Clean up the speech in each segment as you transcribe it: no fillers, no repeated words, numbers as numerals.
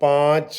5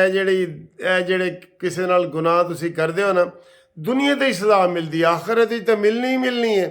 ਇਹ ਜਿਹੜੇ ਕਿਸੇ ਨਾਲ ਗੁਨਾਹ ਤੁਸੀਂ ਕਰਦੇ ਹੋ ਨਾ, ਦੁਨੀਆ ਤੇ ਹੀ ਸਜ਼ਾ ਮਿਲਦੀ, ਆਖਰਤ ਵਿੱਚ ਤਾਂ ਮਿਲਣੀ ਹੀ ਮਿਲਣੀ ਹੈ।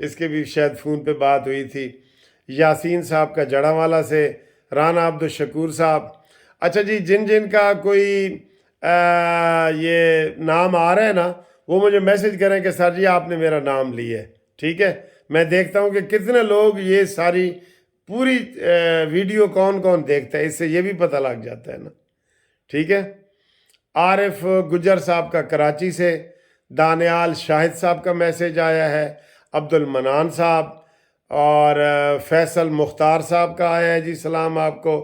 اس کے بھی شاید فون پہ بات ہوئی تھی. یاسین صاحب کا جڑا والا سے, رانا عبدالشکور صاحب. اچھا جی, جن جن کا کوئی یہ نام آ رہا ہے نا, وہ مجھے میسج کریں کہ سر جی آپ نے میرا نام لیا ہے. ٹھیک ہے, میں دیکھتا ہوں کہ کتنے لوگ یہ ساری پوری ویڈیو کون کون دیکھتا ہے, اس سے یہ بھی پتہ لگ جاتا ہے نا. ٹھیک ہے. عارف گجر صاحب کا کراچی سے, دانیال شاہد صاحب کا میسج آیا ہے, عبد المنان صاحب اور فیصل مختار صاحب کا آیا ہے جی سلام آپ کو,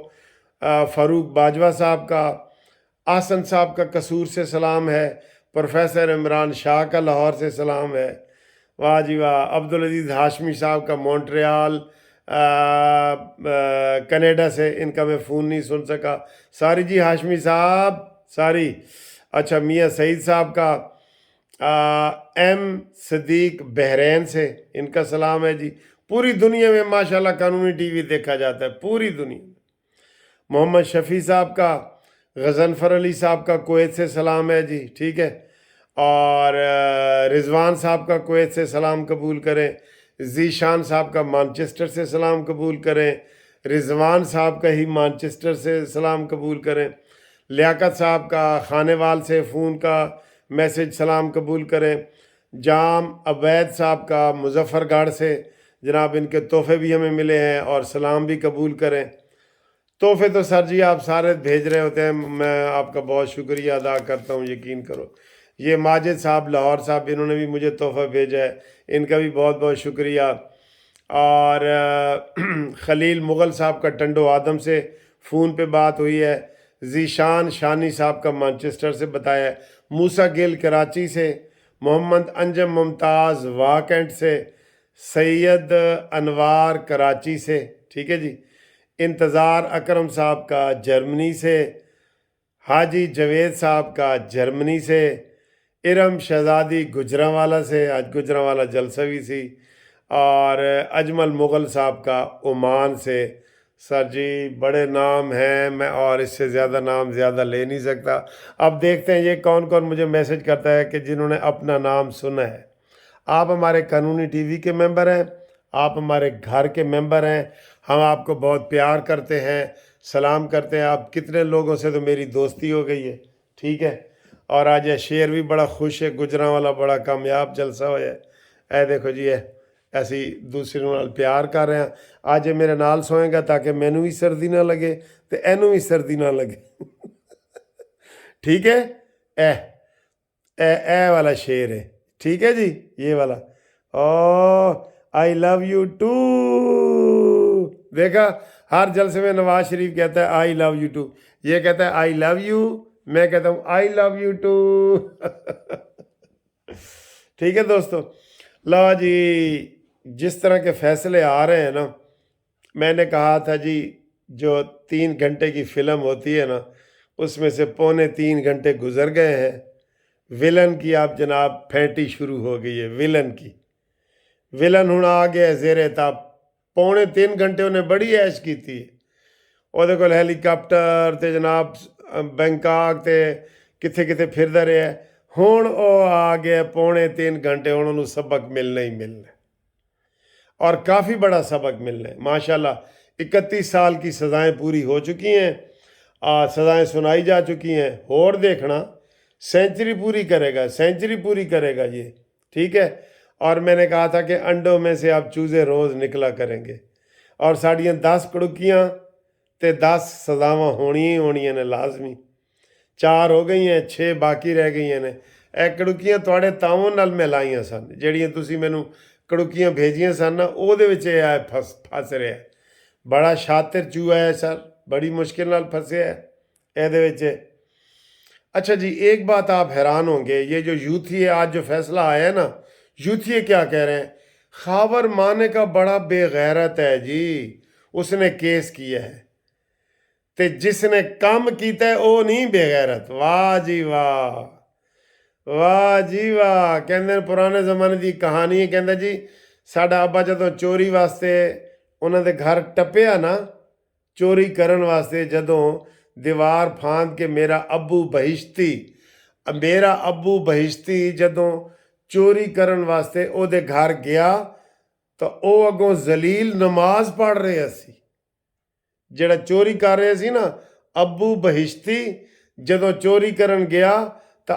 فاروق باجوہ صاحب کا, آسن صاحب کا قصور سے سلام ہے, پروفیسر عمران شاہ کا لاہور سے سلام ہے, واہ جی واہ. عبدالعزیز ہاشمی صاحب کا مونٹریال کینیڈا سے, ان کا میں فون نہیں سن سکا. ساری جی ہاشمی صاحب ساری. اچھا, میاں سعید صاحب کا, ایم صدیق بحرین سے, ان کا سلام ہے جی. پوری دنیا میں ماشاءاللہ قانونی ٹی وی دیکھا جاتا ہے, پوری دنیا میں. محمد شفیع صاحب کا, غضنفر علی صاحب کا کویت سے سلام ہے جی. ٹھیک ہے. اور رضوان صاحب کا کویت سے سلام قبول کریں. ذیشان صاحب کا مانچسٹر سے سلام قبول کریں. رضوان صاحب کا ہی مانچسٹر سے سلام قبول کریں. لیاقت صاحب کا خانے وال سے فون کا میسج سلام قبول کریں. جام عبید صاحب کا مظفر گڑھ سے, جناب ان کے تحفے بھی ہمیں ملے ہیں اور سلام بھی قبول کریں. تحفے تو سر جی آپ سارے بھیج رہے ہوتے ہیں, میں آپ کا بہت شکریہ ادا کرتا ہوں, یقین کرو. یہ ماجد صاحب لاہور صاحب, انہوں نے بھی مجھے تحفہ بھیجا ہے, ان کا بھی بہت بہت شکریہ. اور خلیل مغل صاحب کا ٹنڈو آدم سے فون پہ بات ہوئی ہے. ذیشان شانی صاحب کا مانچسٹر سے بتایا ہے. موسیٰ گل کراچی سے, محمد انجم ممتاز واکینٹ سے, سید انوار کراچی سے. ٹھیک ہے جی. انتظار اکرم صاحب کا جرمنی سے, حاجی جوید صاحب کا جرمنی سے, ارم شہزادی گجرانوالا سے, آج گجرانوالا جلسہ بھی سی, اور اجمل مغل صاحب کا عمان سے. سر جی بڑے نام ہیں, میں اور اس سے زیادہ نام زیادہ لے نہیں سکتا. اب دیکھتے ہیں یہ کون کون مجھے میسج کرتا ہے کہ جنہوں نے اپنا نام سنا ہے. آپ ہمارے قانونی ٹی وی کے ممبر ہیں, آپ ہمارے گھر کے ممبر ہیں, ہم آپ کو بہت پیار کرتے ہیں, سلام کرتے ہیں. آپ کتنے لوگوں سے تو میری دوستی ہو گئی ہے. ٹھیک ہے. اور آج یہ شیر بھی بڑا خوش ہے, گجرانوالا بڑا کامیاب جلسہ ہوا ہے. اے دیکھو جی, ایسی دوسرے نال پیار کر رہے ہیں. آج یہ میرے نال سوئیں گا تاکہ مینوں بھی سردی نہ لگے تو اینوں بھی سردی نہ لگے. ٹھیک ہے. اے والا شیر ہے. ٹھیک ہے جی, یہ والا. آئی لو یو ٹو. دیکھا, ہر جلسے میں نواز شریف کہتا ہے آئی لو یو ٹو, یہ کہتا ہے آئی لو یو, میں کہتا ہوں آئی لو یو ٹو. ٹھیک ہے دوستو. لا جی, جس طرح کے فیصلے آ رہے ہیں نا, میں نے کہا تھا جی جو 3 گھنٹے کی فلم ہوتی ہے نا, اس میں سے 3.25 گھنٹے گزر گئے ہیں. ولن کی آپ جناب پھینٹی شروع ہو گئی ہے. ولن کی ولن ہوں آ گیا زیر تاب. 3.25 گھنٹے انہیں بڑی عیش کی تھی. وہ کول ہیلیکاپٹر تے جناب بینکاک تے کتھے کتھے پھردا رہا ہے. ہوں وہ آ گیا 3.25 گھنٹے, ہوں انہوں سبق ملنا ہی ملنا, اور کافی بڑا سبق ملنا ہے. ماشاءاللہ 31 سال کی سزائیں پوری ہو چکی ہیں, سزائیں سنائی جا چکی ہیں. اور دیکھنا سینچری پوری کرے گا, سینچری پوری کرے گا یہ. ٹھیک ہے. اور میں نے کہا تھا کہ انڈوں میں سے آپ چوزے روز نکلا کریں گے, اور ساڑیاں 10 کڑکیاں تے 10 سزاواں ہونی ہی ہونی نے لازمی. 4 ہو گئی ہیں, 6 باقی رہ گئی ہیں. اے کڑکیاں تواڈے تعاون نال میں لائیاں سن, جہڑیاں تسی مینوں کڑکیاں بھیجیاں سن نا, وہ پھس رہا ہے. بڑا شاطر چوہا ہے سر, بڑی مشکل نال پھسیا ہے یہ. اچھا جی, ایک بات آپ حیران ہوں گے, یہ جو یوتھی ہے آج جو فیصلہ آیا ہے نا, یوتھی کیا کہہ رہے ہیں, خاور مانے کا بڑا بے غیرت ہے جی, اس نے کیس کیا ہے, تے جس نے کام کیتا ہے وہ نہیں بے غیرت. واہ جی واہ, واہ جی واہ. کہندے پرانے زمانے دی کہانی ہے. کہندا جی ساڈا ابا جدوں چوری واسطے انہاں دے گھر ٹپیا نا, چوری کرن واسطے جدوں دیوار پھاند کے میرا ابو بہشتی جدوں چوری کرن واسطے او دے گھر گیا, ਤਾਂ ਉਹ ਅੱਗੋਂ ਜ਼ਲੀਲ ਨਮਾਜ਼ ਪੜ੍ਹ ਰਿਹਾ ਸੀ। ਜਿਹੜਾ ਚੋਰੀ ਕਰ ਰਿਹਾ ਸੀ ਨਾ ਅੱਬੂ ਬਹਿਸ਼ਤੀ, ਜਦੋਂ ਚੋਰੀ ਕਰਨ ਗਿਆ ਤਾਂ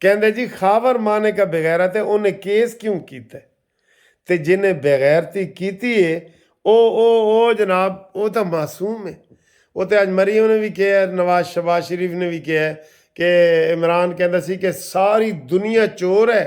ਕਹਿੰਦੇ ਜੀ ਖਾਵਰ ਮਾਨੇ ਕਾ ਬਗੈਰਤ ਹੈ, ਉਹਨੇ ਕੇਸ ਕਿਉਂ ਕੀਤਾ? ਤੇ ਜਿਹਨੇ ਬਗੈਰਤੀ ਕੀਤੀ ਹੈ ਉਹ ਜਨਾਬ ਉਹ ਤਾਂ ਮਾਸੂਮ ਹੈ। ਉਹ ਤੇ ਅੱਜ ਮਰੀਮ ਨੇ ਵੀ ਕਿਹਾ, ਨਵਾਜ਼ ਸ਼ਬਾਜ਼ ਸ਼ਰੀਫ ਨੇ ਵੀ ਕਿਹਾ ਕਿ ਇਮਰਾਨ ਕਹਿੰਦਾ ਸੀ ਕਿ ਸਾਰੀ ਦੁਨੀਆ ਚੋਰ ਹੈ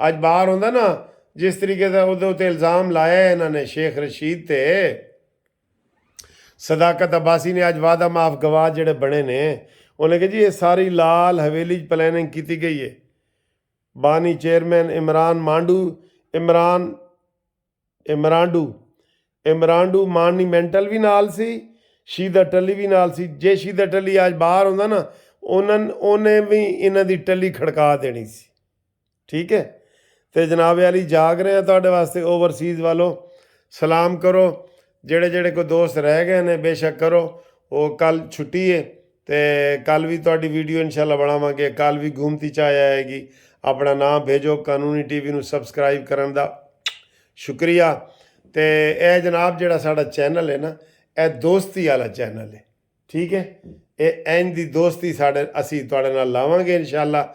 ਅੱਜ ਬਾਹਰ ਹੁੰਦਾ ਨਾ ਜਿਸ ਤਰੀਕੇ ਦਾ ਉਹਦੇ ਉੱਤੇ ਇਲਜ਼ਾਮ ਲਾਇਆ ਇਹਨਾਂ ਨੇ ਸ਼ੇਖ ਰਸ਼ੀਦ ਤੇ, ਸਦਾਕਤ ਅਬਾਸੀ ਨੇ ਅੱਜ ਵਾਦਾ ਮਾਫ ਗਵਾਹ ਜਿਹੜੇ ਬਣੇ ਨੇ, ਉਹਨੇ ਕਿਹਾ ਜੀ ਇਹ ਸਾਰੀ ਲਾਲ ਹਵੇਲੀ 'ਚ ਪਲੈਨਿੰਗ ਕੀਤੀ ਗਈ ਹੈ। ਬਾਨੀ ਚੇਅਰਮੈਨ ਇਮਰਾਂਡੂ ਮਾਨੀਮੈਂਟਲ ਵੀ ਨਾਲ ਸੀ, ਸ਼ੀਦਾ ਟੱਲੀ ਵੀ ਨਾਲ ਸੀ। ਜੇ ਸ਼ੀਦਾ ਟੱਲੀ ਅੱਜ ਬਾਹਰ ਹੁੰਦਾ ਨਾ ਉਹਨੇ ਵੀ ਇਹਨਾਂ ਦੀ ਟੱਲੀ ਖੜਕਾ ਦੇਣੀ ਸੀ। ਠੀਕ ਹੈ, ਤੇ ਜਨਾਬ ਅਲੀ ਜਾਗ ਰਹੇ ਆ ਤੁਹਾਡੇ ਵਾਸਤੇ ਓਵਰਸੀਜ਼ ਵਾਲੋ, ਸਲਾਮ ਕਰੋ। ਜਿਹੜੇ ਕੋਈ ਦੋਸਤ ਰਹਿ ਗਏ ਨੇ ਬੇਸ਼ੱਕ ਕਰੋ। ਉਹ ਕੱਲ ਛੁੱਟੀ ਹੈ ਤੇ ਕੱਲ ਵੀ ਤੁਹਾਡੀ ਵੀਡੀਓ ਇਨਸ਼ਾਅੱਲਾ ਬਣਾਵਾਂਗੇ। ਕੱਲ ਵੀ ਘੂਮਤੀ ਚਾਹ ਆਏਗੀ। ਆਪਣਾ ਨਾਮ ਭੇਜੋ। ਕਾਨੂੰਨੀ TV ਨੂੰ ਸਬਸਕ੍ਰਾਈਬ ਕਰਨ ਦਾ ਸ਼ੁਕਰੀਆ। ਤੇ ਇਹ ਜਨਾਬ ਜਿਹੜਾ ਸਾਡਾ ਚੈਨਲ ਹੈ ਨਾ, ਇਹ ਦੋਸਤੀ ਵਾਲਾ ਚੈਨਲ ਹੈ। ਠੀਕ ਹੈ, ਇਹ ਇੰਝ ਦੀ ਦੋਸਤੀ ਅਸੀਂ ਤੁਹਾਡੇ ਨਾਲ ਲਾਵਾਂਗੇ ਇਨਸ਼ਾਅੱਲਾ।